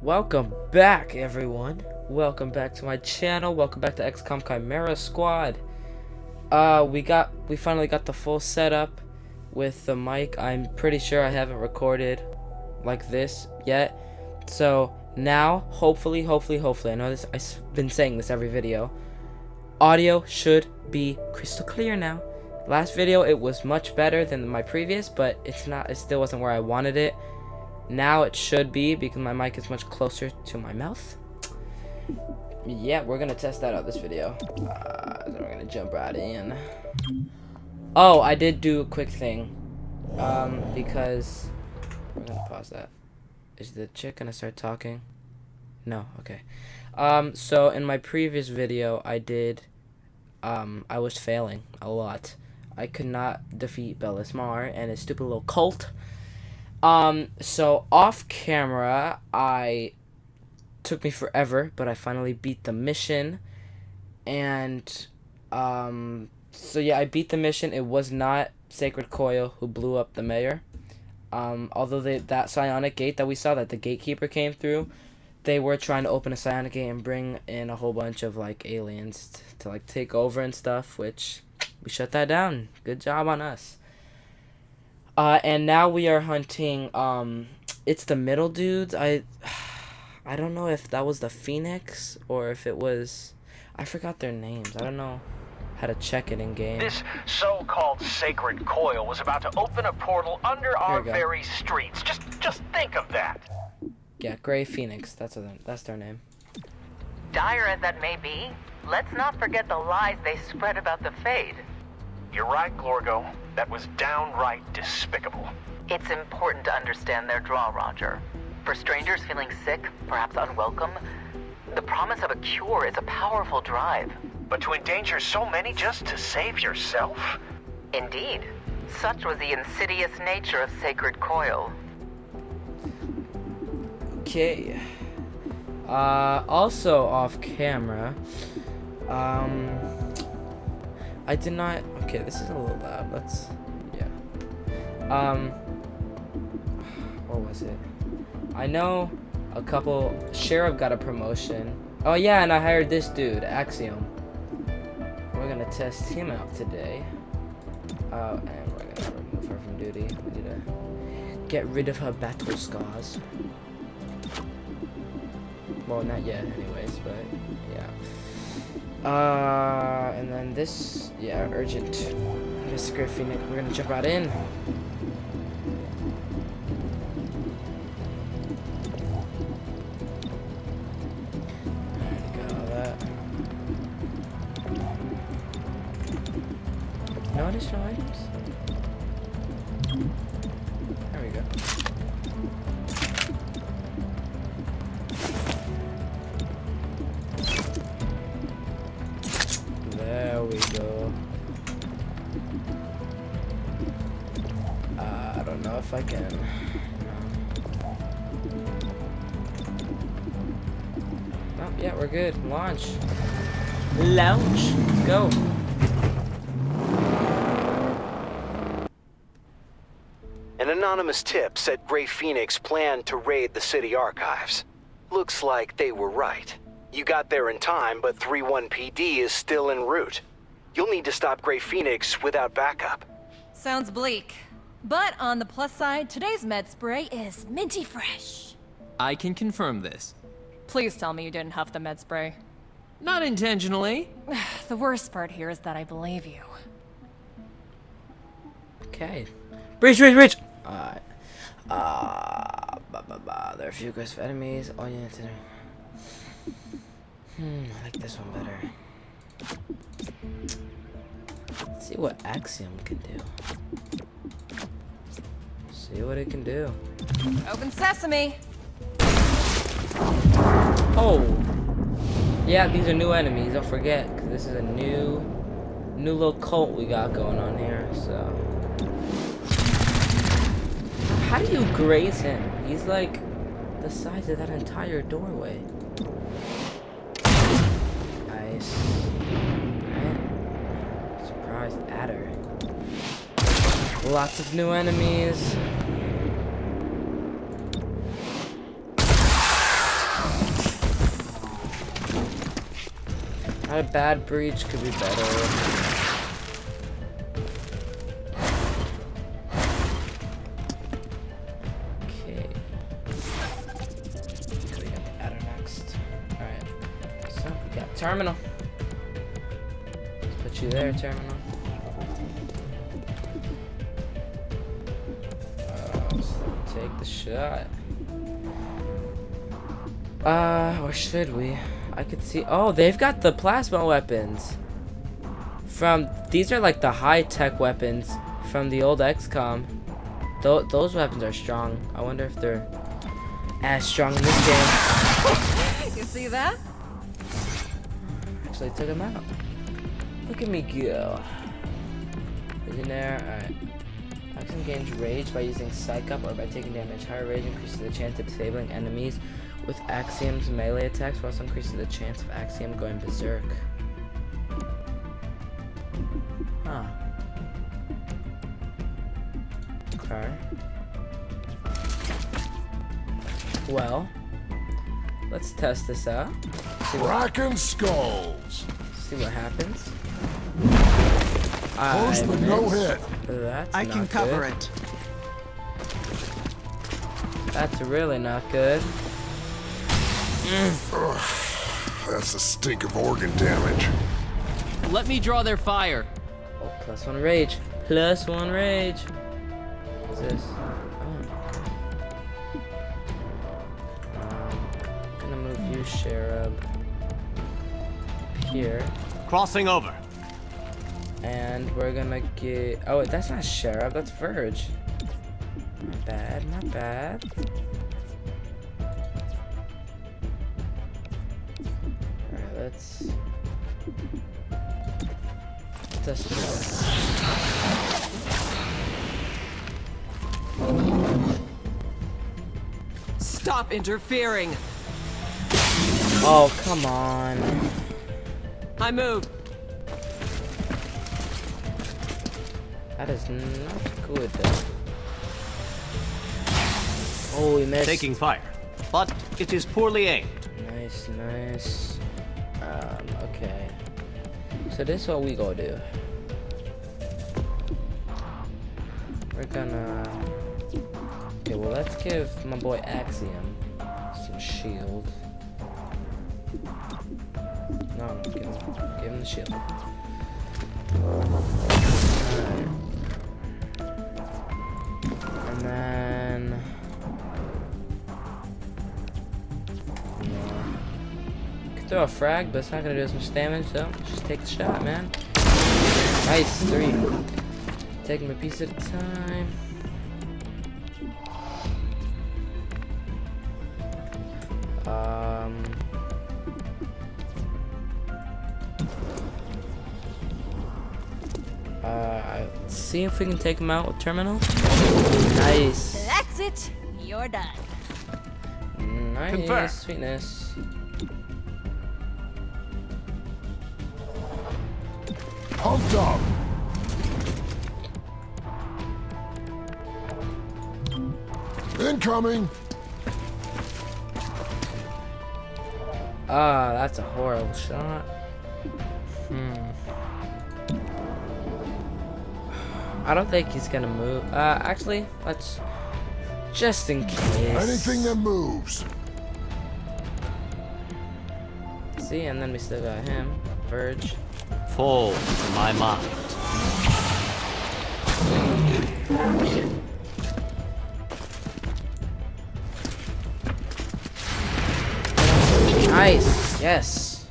Welcome back, everyone. Welcome back to my channel. Welcome back to XCOM Chimera Squad. We finally got the full setup with the mic. I'm pretty sure I haven't recorded like this yet. So now, hopefully, I know this. I've been saying this every video. Audio should be crystal clear now. Last video, it was much better than my previous, but it's not. It still wasn't where I wanted it. Now it should be because my mic is much closer to my mouth. Yeah, we're gonna test that out this video. So we're gonna jump right in. Oh, I did do a quick thing. Because we're gonna pause that. Is the chick gonna start talking? No, okay. So in my previous video, I was failing a lot. I could not defeat Bellismar and his stupid little cult. So off camera, took me forever, but I finally beat the mission, and, so yeah, I beat the mission. It was not Sacred Coil who blew up the mayor, although that psionic gate that we saw, that the gatekeeper came through, they were trying to open a psionic gate and bring in a whole bunch of, like, aliens to like, take over and stuff, which, we shut that down. Good job on us. And now we are hunting, it's the middle dudes. I don't know if that was the Phoenix or if it was, I forgot their names. I don't know how to check it in game. This so-called Sacred Coil was about to open a portal under our very streets. Just think of that. Yeah, Gray Phoenix, that's their name. Dire as that may be, let's not forget the lies they spread about the Fade. You're right, Glorgo. That was downright despicable. It's important to understand their draw, Roger. For strangers feeling sick, perhaps unwelcome, the promise of a cure is a powerful drive. But to endanger so many just to save yourself? Indeed. Such was the insidious nature of Sacred Coil. Okay. Also off camera, I did not. Okay, this is a little loud. What was it? I know a couple. Sheriff got a promotion. Oh yeah, and I hired this dude, Axiom. We're gonna test him out today. And we're gonna remove her from duty. We need to get rid of her battle scars. Well, not yet, anyways, but yeah. And then this, yeah, urgent. This Gray Phoenix, we're gonna jump right in. Got all that. No additional items? There we go. There we go. I don't know if I can. Oh, yeah, we're good. Launch. Let's go. An anonymous tip said Gray Phoenix planned to raid the city archives. Looks like they were right. You got there in time, but 3-1 PD is still en route. You'll need to stop Gray Phoenix without backup. Sounds bleak. But on the plus side, today's med spray is minty fresh. I can confirm this. Please tell me you didn't huff the med spray. Not intentionally. The worst part here is that I believe you. Okay. Breach! Alright. There are a few aggressive enemies. Oh, yeah. I like this one better. Let's see what Axiom can do. See what it can do. Open sesame! Oh! Yeah, these are new enemies, don't forget, because this is a new little cult we got going on here, so. How do you graze him? He's like the size of that entire doorway. Nice. Right. Surprise adder. Lots of new enemies. Not a bad breach, could be better. Okay. We got the adder next. Alright. So we got terminal. Let's put you there, terminal. Let's take the shot. Or should we? I could see. Oh, they've got the plasma weapons. These are like the high-tech weapons from the old XCOM. Those weapons are strong. I wonder if they're as strong in this game. You see that? Actually, took him out. Look at me go. Legionnaire. Alright. Axiom gains rage by using Psych Up or by taking damage. Higher rage increases the chance of disabling enemies with Axiom's melee attacks, while also increases the chance of Axiom going berserk. Huh. Okay. Well, let's test this out. Cracking skulls. See what happens. Close but no hit. That's I can cover it. That's really not good. That's the stink of organ damage. Let me draw their fire. Oh, +1 rage. +1 rage. What's this? Oh. I'm gonna move you, Cherub, here. Crossing over. And we're gonna get. Oh, wait, that's not Cherub, that's Verge. Not bad, not bad. Alright, let's test this. Stop interfering. Oh, come on. I moved. That is not good. Oh, we missed. Taking fire, but it is poorly aimed. Nice, nice. Okay. So this is what we gonna do. We're gonna. Okay, well, let's give my boy Axiom some shield. No, give him the shield. Alright. And then. Throw a frag, but it's not gonna do as much damage, so just take the shot, man. Nice, 3. Take him a piece at a time. See if we can take him out with terminal. Nice. That's it. You're done. Nice. Confirm. Sweetness. Pumped up. Incoming. Ah, that's a horrible shot. I don't think he's gonna move. Actually, let's just in case. Anything that moves. See, and then we still got him, Verge. Full in my mind. Nice. Yes.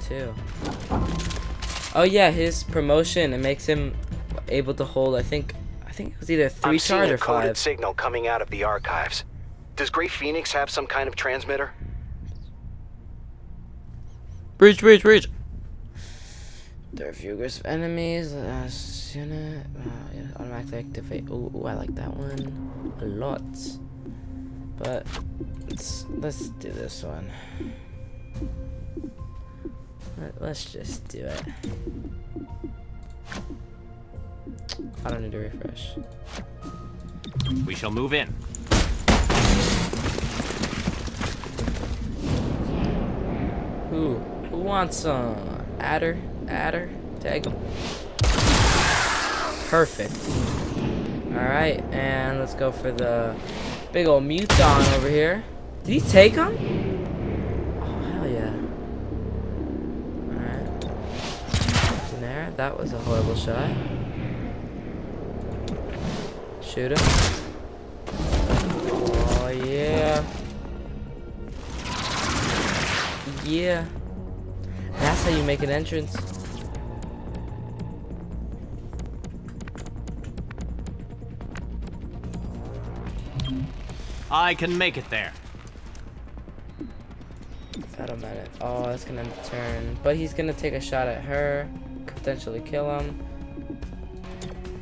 +2. Oh yeah, his promotion, it makes him able to hold. I think it was either 3 I'm seeing charge a or coded 5. signal coming out of the archives. Does Grey Phoenix have some kind of transmitter? Breach, breach, breach. There are few aggressive enemies. Unit. Yeah, automatically activate. Ooh, I like that one a lot. But let's do this one. Let's just do it. I don't need to refresh. We shall move in. Who wants some? Adder, take him. Perfect. Alright, and let's go for the big old Muton over here. Did he take him? Oh, hell yeah. Alright. In there, that was a horrible shot. Shoot him. Oh, yeah. Yeah. That's how you make an entrance. I can make it there. Wait a minute. Oh, that's gonna turn. But he's gonna take a shot at her. Potentially kill him.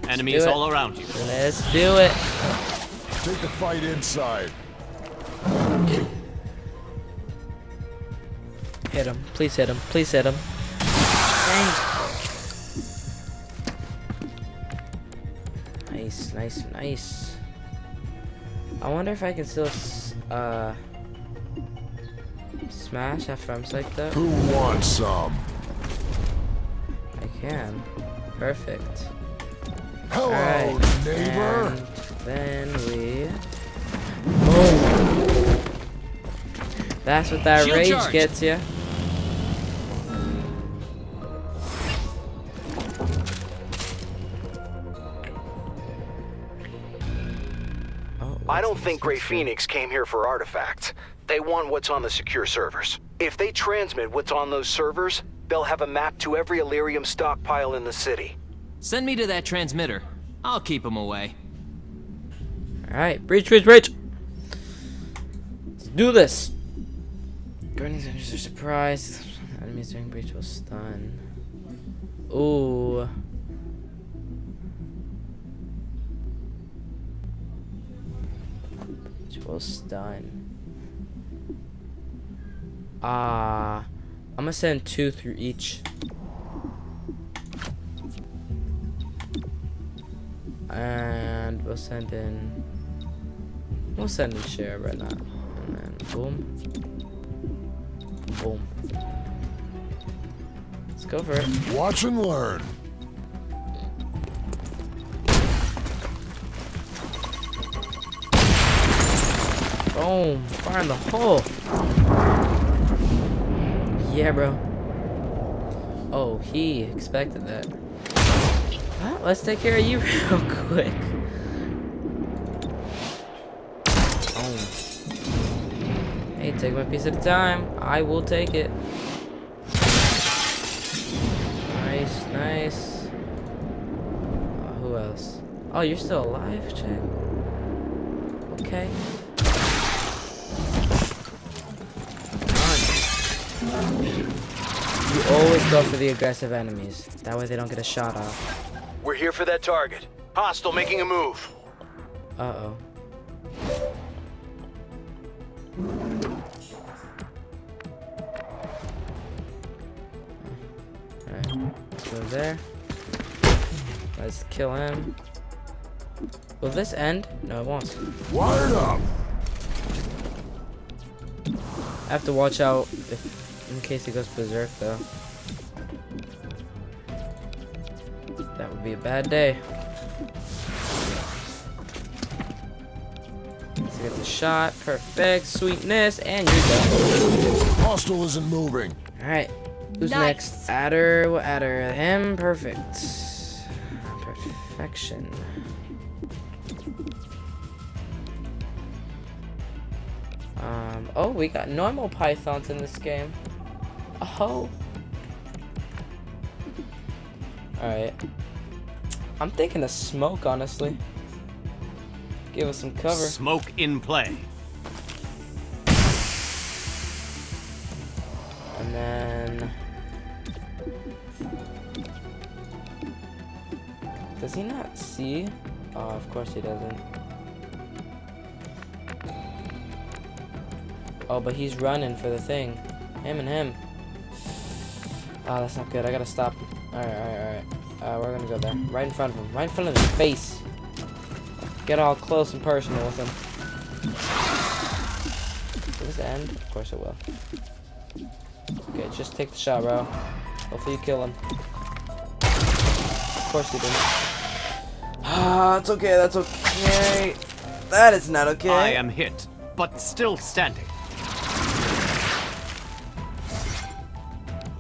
Enemies all around you. Let's do it. Take the fight inside. Hit him. Please hit him. Please hit him. Dang. Nice, nice, nice. I wonder if I can still smash after I'm psyched up. Who wants some? I can. Perfect. Hello, Alright, neighbor. and then we... Boom. That's what that Shield rage charged. gets you. I don't think Grey Phoenix came here for artifacts. They want what's on the secure servers. If they transmit what's on those servers, they'll have a map to every Illyrium stockpile in the city. Send me to that transmitter. I'll keep them away. Alright, breach, breach, breach! Let's do this! Guardians enters are surprised. Enemies during breach will stun. Ooh. Breach will stun. I'm gonna send 2 through each. And we'll send in share right now. And then boom. Boom. Let's go for it. Watch and learn. Boom. Fire in the hole. Yeah, bro. Oh, he expected that. Well, let's take care of you real quick. Oh. Hey, take my piece at a time. I will take it. Nice, nice. Who else? Oh, you're still alive, chick? Okay. You always go for the aggressive enemies. That way they don't get a shot off. We're here for that target. Hostile making a move. Uh-oh. Alright, let's go there. Let's kill him. Will this end? No, it won't. Wired up. I have to watch out in case he goes berserk, though. That would be a bad day. Let's get the shot. Perfect. Sweetness. And you're done. Hostile isn't moving. Alright. Who's Nice. next? Adder. We'll adder him. Perfect. Perfection. Oh, we got normal pythons in this game. Oh. Alright. I'm thinking of smoke, honestly. Give us some cover. Smoke in play. And then... Does he not see? Oh, of course he doesn't. Oh, but he's running for the thing. Him and him. Oh, that's not good. I gotta stop. Alright. We're gonna go there. Right in front of him. Right in front of his face. Get all close and personal with him. Will this end? Of course it will. Okay, just take the shot, bro. Hopefully you kill him. Of course you didn't. Ah, it's okay, that's okay. That is not okay. I am hit, but still standing.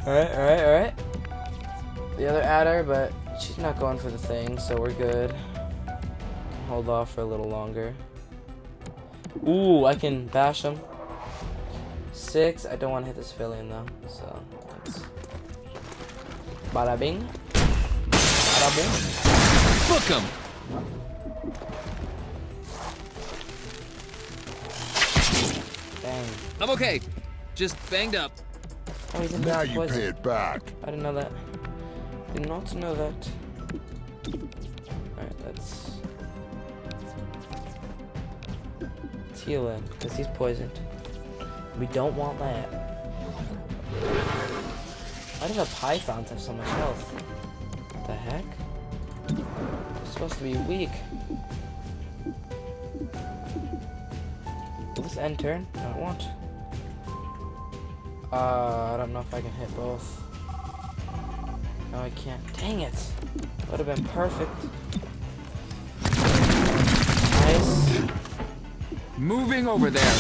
Alright. The other adder, but she's not going for the thing, so we're good. Hold off for a little longer. Ooh, I can bash him. 6. I don't want to hit the civilian though, so let's. Bada bing. Bada boom. Book 'em. Dang. I'm okay. Just banged up. Oh, he's in Now his you poison. pay it back. I didn't know that. Did not know that. Alright, let's heal him, because he's poisoned. We don't want that. Why do the pythons have so much health? What the heck? They're supposed to be weak. Will this end turn? No, it won't. I don't know if I can hit both. No, I can't. Dang it! Would have been perfect. Nice. Moving over there.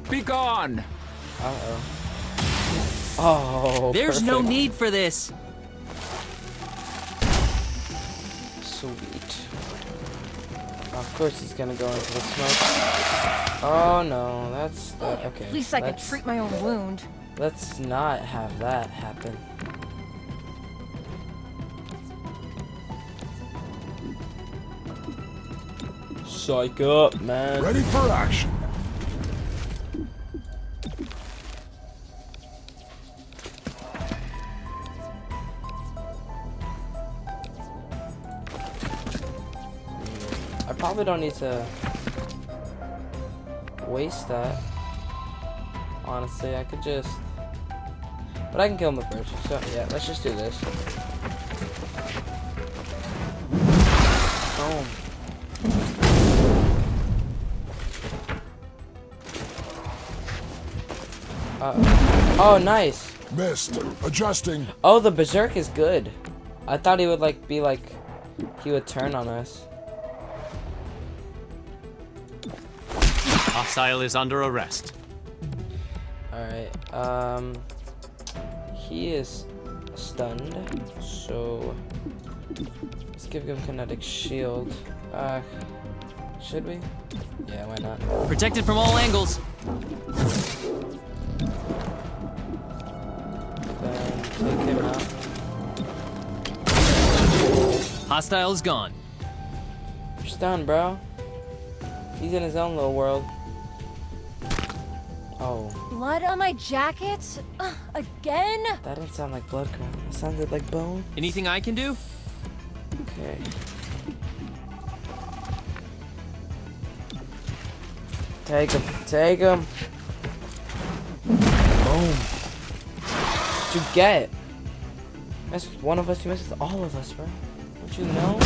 Be gone. Uh-oh. Oh, There's no perfect. need for this. Sweet. Of course he's gonna go into the smoke. Oh no, that's okay. At least I can treat my own wound. Let's not have that happen. Psych up, man. Ready for action. I probably don't need to waste that. Honestly, I could just... But I can kill him first. So, yeah, let's just do this. Boom. Oh, nice. Missed. Adjusting. Oh, the berserk is good. I thought he would he would turn on us. Hostile is under arrest. Alright, he is stunned, so let's give him kinetic shield. Should we? Yeah, why not? Protected from all angles. Then take him out. Hostile is gone. You're stunned, bro. He's in his own little world. Oh. Blood on my jacket? Again? That didn't sound like blood crap. It sounded like bone. Anything I can do? Okay. Take him. Take him. Boom. What'd you get? Mess with one of us, you mess with all of us, bro. Don't you know?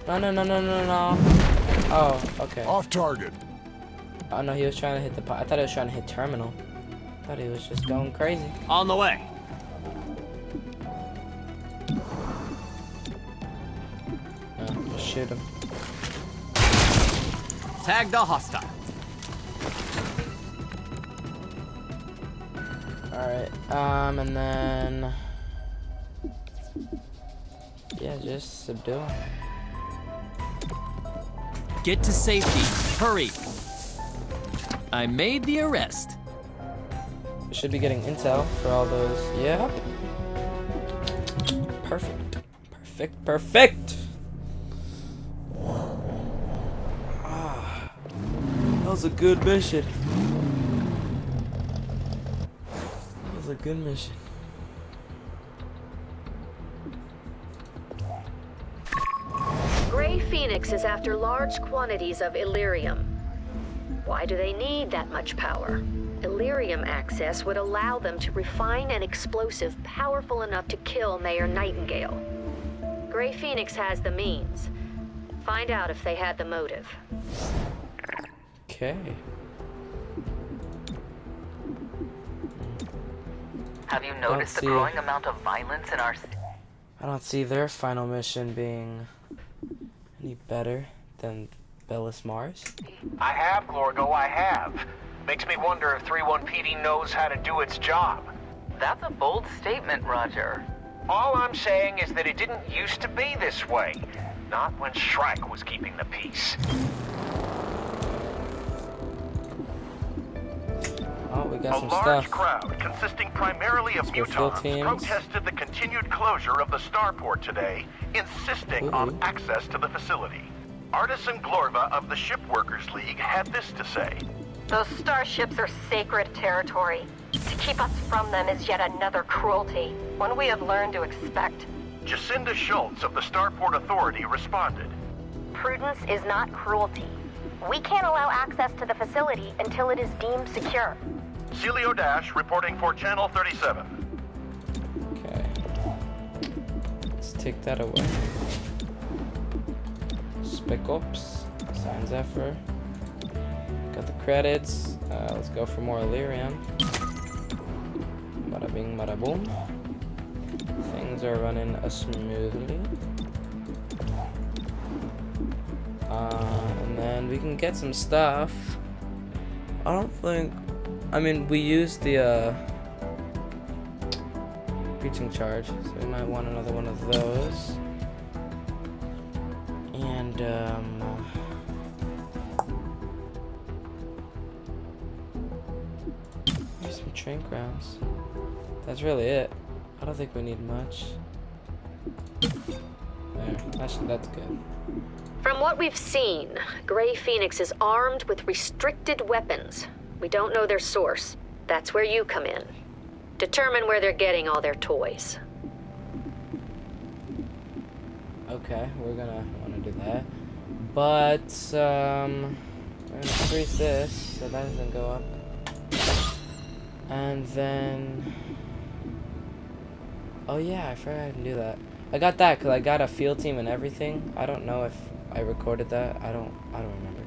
No. Oh, okay. Off target. Oh no, he was trying to hit the I thought he was trying to hit terminal. I thought he was just going crazy. On the way. No, just shoot him. Tag the hostile. Alright, and then... Yeah, just subdue him. Get to safety. Hurry. I made the arrest. We should be getting intel for all those. Yep. Perfect. Ah, that was a good mission. That was a good mission. Gray Phoenix is after large quantities of Illyrium. Why do they need that much power? Illyrium Illyrium access would allow them to refine an explosive powerful enough to kill Mayor Nightingale. Grey Phoenix has the means. Find out if they had the motive. Okay. Have you noticed the growing amount of violence in our city? I don't see their final mission being any better than Bellis Mars. I have, Glorgo, I have. Makes me wonder if 3-1 PD knows how to do its job. That's a bold statement, Roger. All I'm saying is that it didn't used to be this way. Not when Shrike was keeping the peace. Oh, we got some A large stuff. crowd consisting primarily of mutants teams. protested the continued closure of the starport today, insisting on access to the facility. Artisan Glorva of the Shipworkers League had this to say. Those starships are sacred territory. To keep us from them is yet another cruelty, one we have learned to expect. Jacinda Schultz of the Starport Authority responded. Prudence is not cruelty. We can't allow access to the facility until it is deemed secure. Celio Dash reporting for Channel 37. Okay. Let's take that away. Spec Ops. Sign Zephyr. Got the credits. Let's go for more Illyrium. Bada bing, bada boom. Things are running smoothly. And then we can get some stuff. I don't think... I mean, we used the breaching charge, so we might want another one of those. And here's some train crowns. That's really it. I don't think we need much. There, that's good. From what we've seen, Grey Phoenix is armed with restricted weapons. We don't know their source. That's where you come in. Determine where they're getting all their toys. Okay, we're gonna want to do that. But, we're gonna freeze this, so that doesn't go up. And then... Oh yeah, I forgot I can do that. I got that, because I got a field team and everything. I don't know if I recorded that. I don't remember.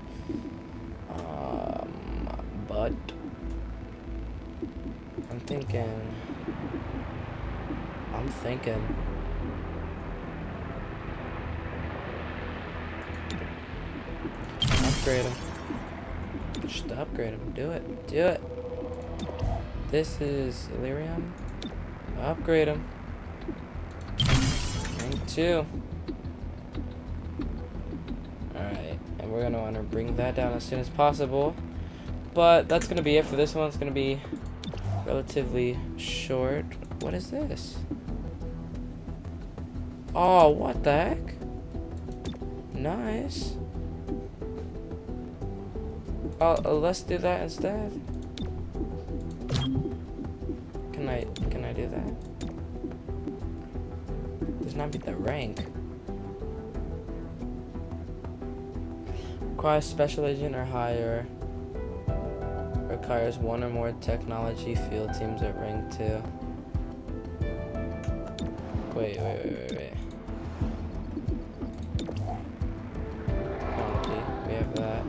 But... I'm thinking... Upgrade him. Just upgrade him. Do it. Do it. This is Illyrium. Upgrade him. Rank 2. Alright. And we're going to want to bring that down as soon as possible. But that's going to be it for this one. It's going to be relatively short. What is this? Oh, what the heck? Nice. Let's do that instead. Can I do that? Does not meet the rank. Requires special agent or higher. Requires one or more technology field teams at rank 2. Wait. Technology. We have that.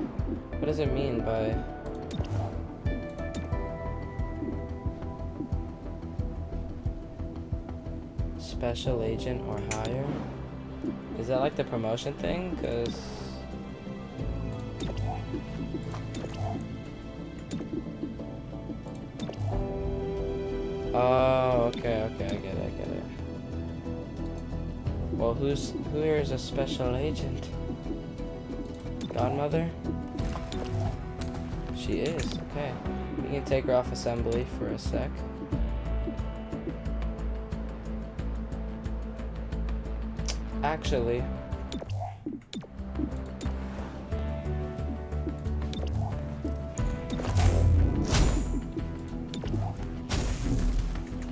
What does it mean by... Special agent or higher? Is that like the promotion thing? Because... Oh, okay, I get it. Well, who here is a special agent? Godmother? She is, okay. We can take her off assembly for a sec. Actually...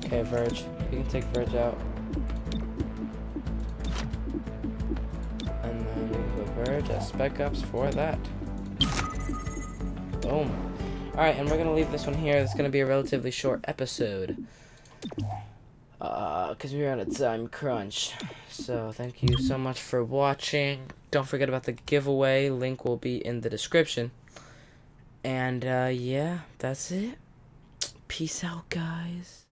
Okay, Verge. We can take Verge out. And then we can go Verge as spec ups for that. Boom. Alright, and we're gonna leave this one here. It's gonna be a relatively short episode. Because we're on a time crunch. So, thank you so much for watching. Don't forget about the giveaway. Link will be in the description. And, yeah, that's it. Peace out, guys.